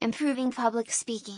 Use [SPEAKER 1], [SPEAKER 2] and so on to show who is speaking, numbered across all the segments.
[SPEAKER 1] improving public speaking.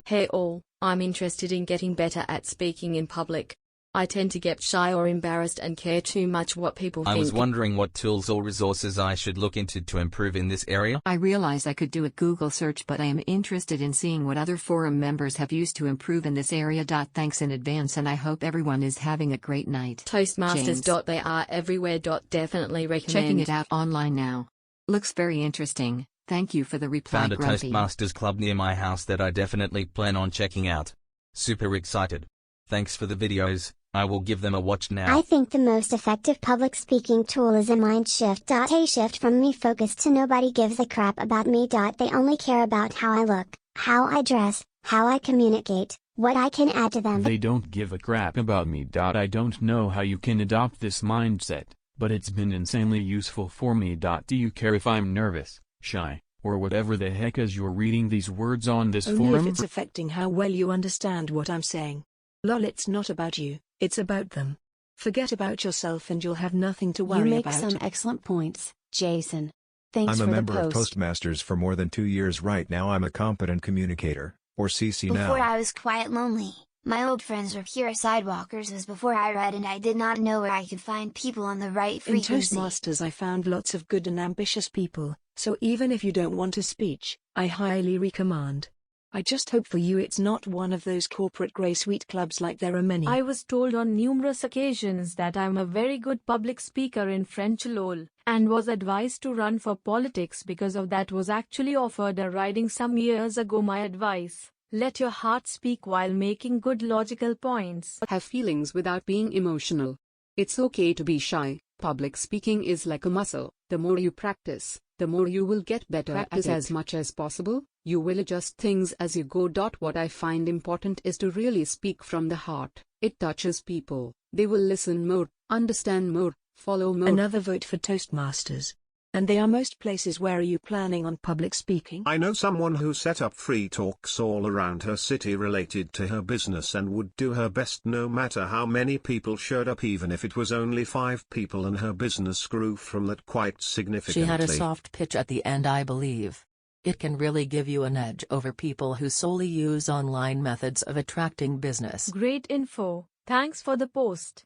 [SPEAKER 2] Hey all, I'm interested in getting better at speaking in public. I tend to get shy or embarrassed and care too much what people think.
[SPEAKER 3] I was wondering what tools or resources I should look into to improve in this area.
[SPEAKER 4] I realize I could do a Google search, but I am interested in seeing what other forum members have used to improve in this area. Thanks in advance, and I hope everyone is having a great night.
[SPEAKER 2] Toastmasters. They are everywhere. Definitely recommend
[SPEAKER 4] checking it out online now. Looks very interesting. Thank you for the reply.
[SPEAKER 3] Found a
[SPEAKER 4] Grumpy.
[SPEAKER 3] Toastmasters club near my house that I definitely plan on checking out. Super excited. Thanks for the videos, I will give them a watch now.
[SPEAKER 5] I think the most effective public speaking tool is a mind shift. A shift from me focus to nobody gives a crap about me. They only care about how I look, how I dress, how I communicate, what I can add to them.
[SPEAKER 6] They don't give a crap about me. I don't know how you can adopt this mindset, but it's been insanely useful for me. Do you care if I'm nervous, shy, or whatever the heck as you're reading these words on this
[SPEAKER 7] Only
[SPEAKER 6] forum?
[SPEAKER 7] if it's affecting how well you understand what I'm saying. Lol, it's not about you, it's about them. Forget about yourself and you'll have nothing to worry about.
[SPEAKER 8] You make some excellent points, Jason. Thanks for the post.
[SPEAKER 9] I'm a member of Toastmasters for more than 2 years right now. I'm a competent communicator, or CC now.
[SPEAKER 1] Before I was quite lonely. My old friends were pure sidewalkers as before I read, and I did not know where I could find people on the right
[SPEAKER 7] In
[SPEAKER 1] frequency.
[SPEAKER 7] Toastmasters I found lots of good and ambitious people, so even if you don't want a speech, I highly recommend. I just hope for you it's not one of those corporate grey suite clubs like there are many.
[SPEAKER 10] I was told on numerous occasions that I'm a very good public speaker in French lol, and was advised to run for politics because of that. Was actually offered a riding some years ago. My advice: let your heart speak while making good logical points.
[SPEAKER 4] Have feelings without being emotional. It's okay to be shy. Public speaking is like a muscle. The more you practice, the more you will get better at it. As much as possible, you will adjust things as you go. What I find important is to really speak from the heart. It touches people. They will listen more, understand more, follow more.
[SPEAKER 7] Another vote for Toastmasters. And they are most places. Where are you planning on public speaking?
[SPEAKER 11] I know someone who set up free talks all around her city related to her business and would do her best no matter how many people showed up, even if it was only 5 people, and her business grew from that quite significantly.
[SPEAKER 12] She had a soft pitch at the end, I believe. It can really give you an edge over people who solely use online methods of attracting business.
[SPEAKER 10] Great info. Thanks for the post.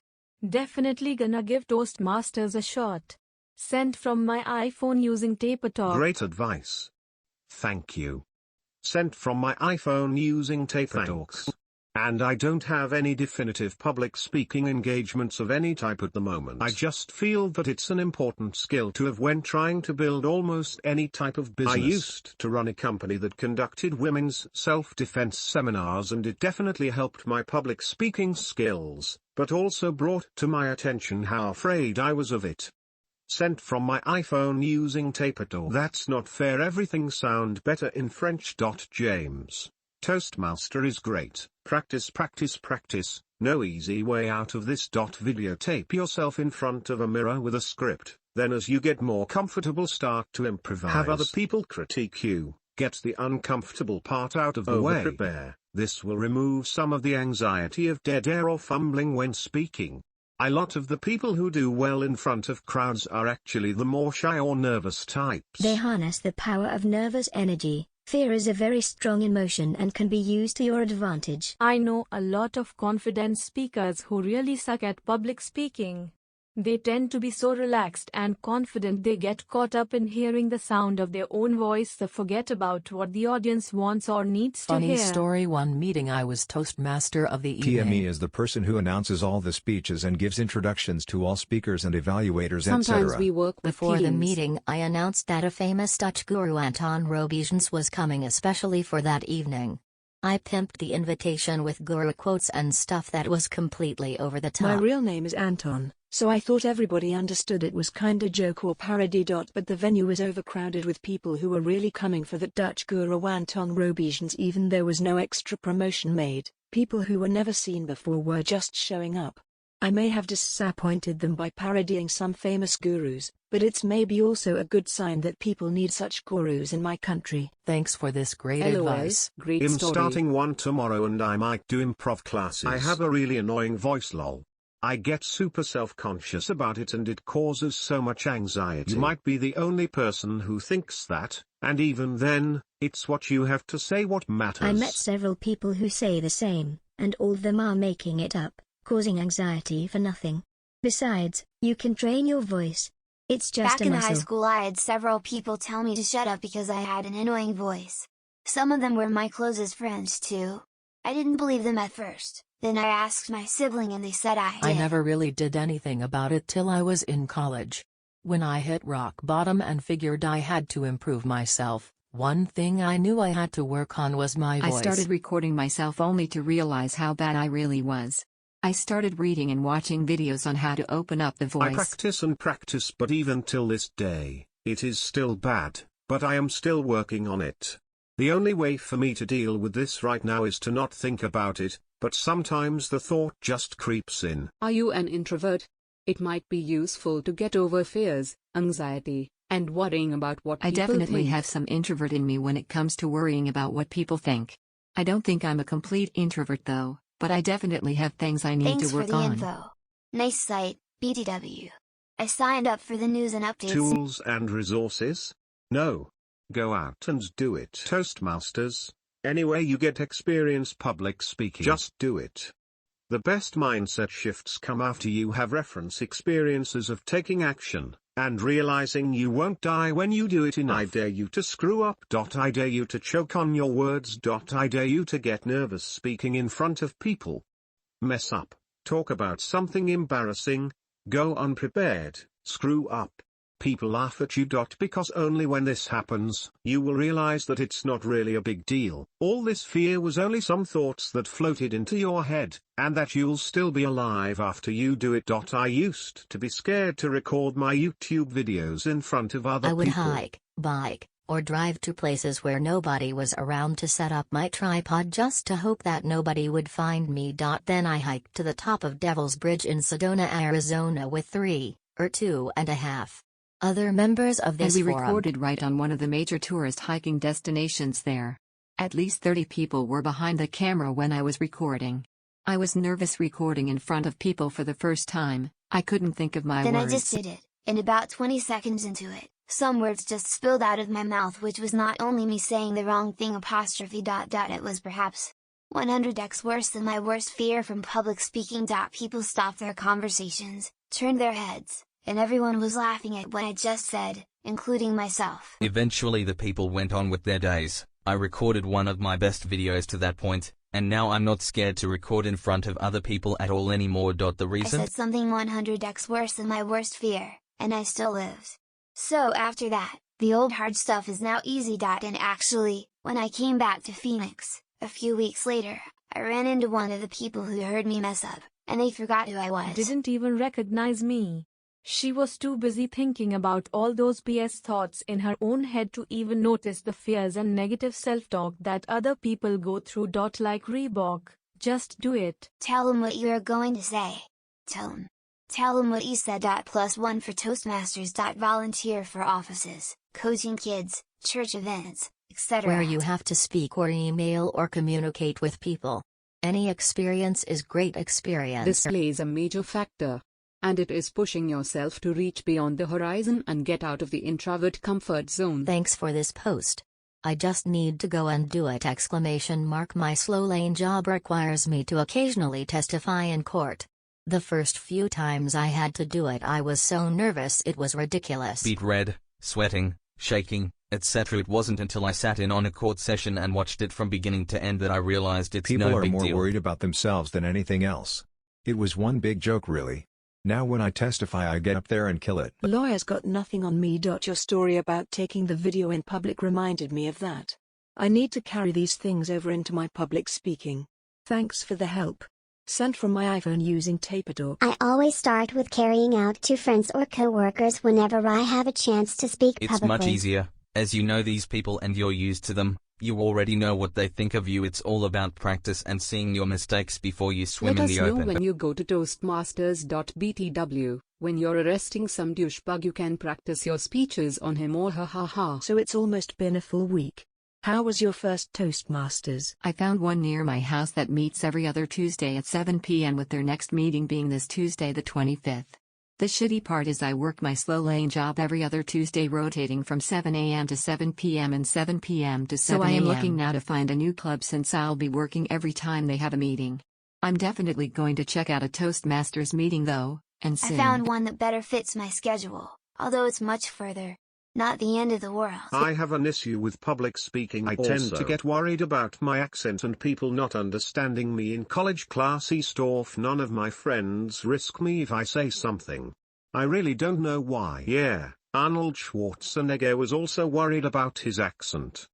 [SPEAKER 10] Definitely gonna give Toastmasters a shot. Sent from my iPhone using TapeTalk.
[SPEAKER 11] Great advice. Thank you. Sent from my iPhone using TapeTalks. And I don't have any definitive public speaking engagements of any type at the moment. I just feel that it's an important skill to have when trying to build almost any type of business. I used to run a company that conducted women's self-defense seminars, and it definitely helped my public speaking skills, but also brought to my attention how afraid I was of it. Sent from my iPhone using TapeTalk. That's not fair. Everything sound better in French. James. Toastmaster is great. Practice, practice, practice. No easy way out of this. Videotape yourself in front of a mirror with a script. Then as you get more comfortable, start to improvise. Have other people critique you. Get the uncomfortable part out of the way. Prepare. This will remove some of the anxiety of dead air or fumbling when speaking. A lot of the people who do well in front of crowds are actually the more shy or nervous types.
[SPEAKER 13] They harness the power of nervous energy. Fear is a very strong emotion and can be used to your advantage.
[SPEAKER 10] I know a lot of confident speakers who really suck at public speaking. They tend to be so relaxed and confident they get caught up in hearing the sound of their own voice. They forget about what the audience wants or needs to hear.
[SPEAKER 12] Funny story, one meeting I was Toastmaster of the evening.
[SPEAKER 9] TME is the person who announces all the speeches and gives introductions to all speakers and evaluators, etc.
[SPEAKER 12] Sometimes we work with
[SPEAKER 13] Before the
[SPEAKER 12] teams.
[SPEAKER 13] meeting, I announced that a famous Dutch guru, Anton Robigens, was coming especially for that evening. I pimped the invitation with guru quotes and stuff that was completely over the top.
[SPEAKER 7] My real name is Anton, so I thought everybody understood it was kinda joke or parody. But the venue was overcrowded with people who were really coming for the Dutch guru Anton Robigens. Even there was no extra promotion made. People who were never seen before were just showing up. I may have disappointed them by parodying some famous gurus, but it's maybe also a good sign that people need such gurus in my country.
[SPEAKER 12] Thanks for this great
[SPEAKER 4] LOL,
[SPEAKER 12] advice.
[SPEAKER 4] great
[SPEAKER 11] I'm
[SPEAKER 4] story.
[SPEAKER 11] starting one tomorrow and I might do improv classes. I have a really annoying voice lol. I get super self-conscious about it and it causes so much anxiety. You might be the only person who thinks that, and even then, it's what you have to say what matters.
[SPEAKER 14] I met several people who say the same, and all of them are making it up, causing anxiety for nothing. Besides, you can train your voice. It's just
[SPEAKER 1] Back
[SPEAKER 14] a
[SPEAKER 1] in
[SPEAKER 14] muscle.
[SPEAKER 1] high school I had several people tell me to shut up because I had an annoying voice. Some of them were my closest friends too. I didn't believe them at first, then I asked my sibling and they said I did.
[SPEAKER 12] I never really did anything about it till I was in college. When I hit rock bottom and figured I had to improve myself, one thing I knew I had to work on was my voice.
[SPEAKER 4] I started recording myself only to realize how bad I really was. I started reading and watching videos on how to open up the voice.
[SPEAKER 11] I practice and practice, but even till this day, it is still bad, but I am still working on it. The only way for me to deal with this right now is to not think about it, but sometimes the thought just creeps in.
[SPEAKER 4] Are you an introvert? It might be useful to get over fears, anxiety, and worrying about what people think. I definitely have some introvert in me when it comes to worrying about what people think. I don't think I'm a complete introvert though, but I definitely have things I need to work on.
[SPEAKER 1] Thanks for the info. Nice site, BTW. I signed up for the news and updates.
[SPEAKER 11] Tools and resources? No. Go out and do it. Toastmasters? Anyway you get experience public speaking. Just do it. The best mindset shifts come after you have reference experiences of taking action, and realizing you won't die when you do it enough. I dare you to screw up. I dare you to choke on your words. I dare you to get nervous speaking in front of people. Mess up, talk about something embarrassing, go unprepared, screw up. People laugh at you. Because only when this happens, you will realize that it's not really a big deal. All this fear was only some thoughts that floated into your head, and that you'll still be alive after you do it. I used to be scared to record my YouTube videos in front of other people.
[SPEAKER 13] I would hike, bike, or drive to places where nobody was around to set up my tripod just to hope that nobody would find me. Then I hiked to the top of Devil's Bridge in Sedona, Arizona with 3 or 2.5 other members of this
[SPEAKER 4] forum. And we
[SPEAKER 13] forum.
[SPEAKER 4] recorded right on one of the major tourist hiking destinations there. At least 30 people were behind the camera when I was recording. I was nervous recording in front of people for the first time. I couldn't think of my words.
[SPEAKER 1] Then I just did it, and about 20 seconds into it, some words just spilled out of my mouth, which was not only me saying the wrong thing apostrophe ... it was perhaps 100x worse than my worst fear from public speaking. People stopped their conversations, turned their heads, and everyone was laughing at what I just said, including myself.
[SPEAKER 3] Eventually the people went on with their days. I recorded one of my best videos to that point, and now I'm not scared to record in front of other people at all anymore. The reason?
[SPEAKER 1] I said something 100x worse than my worst fear, and I still lived. So after that, the old hard stuff is now easy. And actually, when I came back to Phoenix, a few weeks later, I ran into one of the people who heard me mess up, and they forgot who I was.
[SPEAKER 10] Didn't even recognize me. She was too busy thinking about all those BS thoughts in her own head to even notice the fears and negative self-talk that other people go through. Like Reebok, just do it.
[SPEAKER 1] Tell them what you are going to say. Tell them what you said. +1 for Toastmasters. Volunteer for offices, coaching kids, church events, etc.
[SPEAKER 13] Where you have to speak or email or communicate with people. Any experience is great experience.
[SPEAKER 4] This plays a major factor. And it is pushing yourself to reach beyond the horizon and get out of the introvert comfort zone.
[SPEAKER 13] Thanks for this post. I just need to go and do it! My slow lane job requires me to occasionally testify in court. The first few times I had to do it I was so nervous it was ridiculous.
[SPEAKER 3] Beat red, sweating, shaking, etc. It wasn't until I sat in on a court session and watched it from beginning to end that I realized it's
[SPEAKER 9] People
[SPEAKER 3] no
[SPEAKER 9] are
[SPEAKER 3] big
[SPEAKER 9] more
[SPEAKER 3] deal.
[SPEAKER 9] worried about themselves than anything else. It was one big joke really. Now when I testify I get up there and kill it.
[SPEAKER 7] Lawyers got nothing on me. Your story about taking the video in public reminded me of that. I need to carry these things over into my public speaking. Thanks for the help. Sent from my iPhone using Tapetalk.
[SPEAKER 5] I always start with carrying out to friends or co-workers whenever I have a chance to speak publicly.
[SPEAKER 3] It's much easier, as you know these people and you're used to them. You already know what they think of you. It's all about practice and seeing your mistakes before you swim in the open.
[SPEAKER 4] Let us know when you go to toastmasters.btw. When you're arresting some douchebag, you can practice your speeches on him or her. Ha.
[SPEAKER 7] So it's almost been a full week. How was your first Toastmasters?
[SPEAKER 15] I found one near my house that meets every other Tuesday at 7 p.m. with their next meeting being this Tuesday the 25th. The shitty part is I work my slow lane job every other Tuesday, rotating from 7 a.m. to 7 p.m. and 7 p.m. to 7 a.m. So I am looking now to find a new club since I'll be working every time they have a meeting. I'm definitely going to check out a Toastmasters meeting though, and soon.
[SPEAKER 1] I found one that better fits my schedule, although it's much further. Not the end of the world.
[SPEAKER 11] I have an issue with public speaking. I tend to get worried about my accent and people not understanding me in college class. East off, none of my friends risk me if I say something. I really don't know why. Yeah, Arnold Schwarzenegger was also worried about his accent.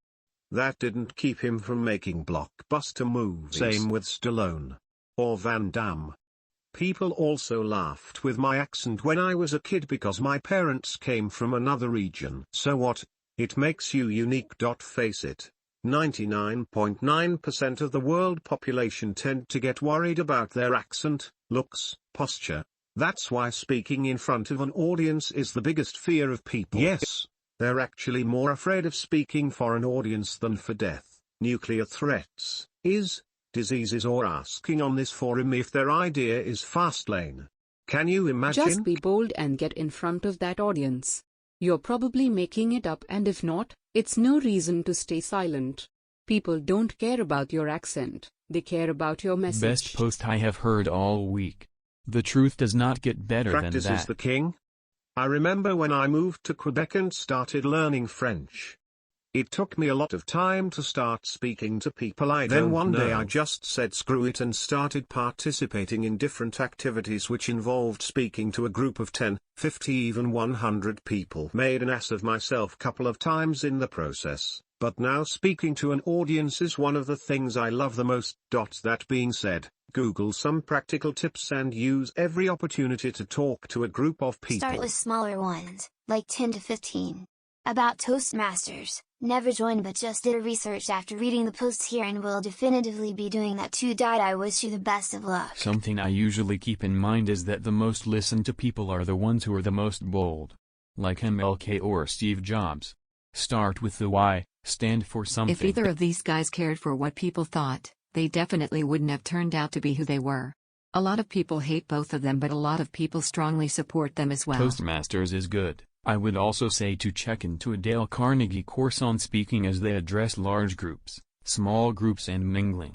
[SPEAKER 11] That didn't keep him from making blockbuster movies. Same with Stallone. Or Van Damme. People also laughed with my accent when I was a kid because my parents came from another region. So what? It makes you unique. Face it. 99.9% of the world population tend to get worried about their accent, looks, posture. That's why speaking in front of an audience is the biggest fear of people. Yes, they're actually more afraid of speaking for an audience than for death, nuclear threats, diseases, or asking on this forum if their idea is Fastlane. Can you imagine?
[SPEAKER 4] Just be bold and get in front of that audience. You're probably making it up, and if not, it's no reason to stay silent. People don't care about your accent, they care about your message.
[SPEAKER 6] Best post I have heard all week. The truth does not get better than that.
[SPEAKER 11] Practice is the king. I remember when I moved to Quebec and started learning French. It took me a lot of time to start speaking to people I don't know. Then one day I just said screw it and started participating in different activities which involved speaking to a group of 10, 50, even 100 people. Made an ass of myself couple of times in the process, but now speaking to an audience is one of the things I love the most. That being said, Google some practical tips and use every opportunity to talk to a group of people.
[SPEAKER 1] Start with smaller ones, like 10 to 15. About Toastmasters, never joined but just did a research after reading the posts here and will definitively be doing that too. I wish you the best of luck.
[SPEAKER 6] Something I usually keep in mind is that the most listened to people are the ones who are the most bold. Like MLK or Steve Jobs. Start with the why, stand for something.
[SPEAKER 15] If either of these guys cared for what people thought, they definitely wouldn't have turned out to be who they were. A lot of people hate both of them, but a lot of people strongly support them as well.
[SPEAKER 6] Toastmasters is good. I would also say to check into a Dale Carnegie course on speaking as they address large groups, small groups and mingling.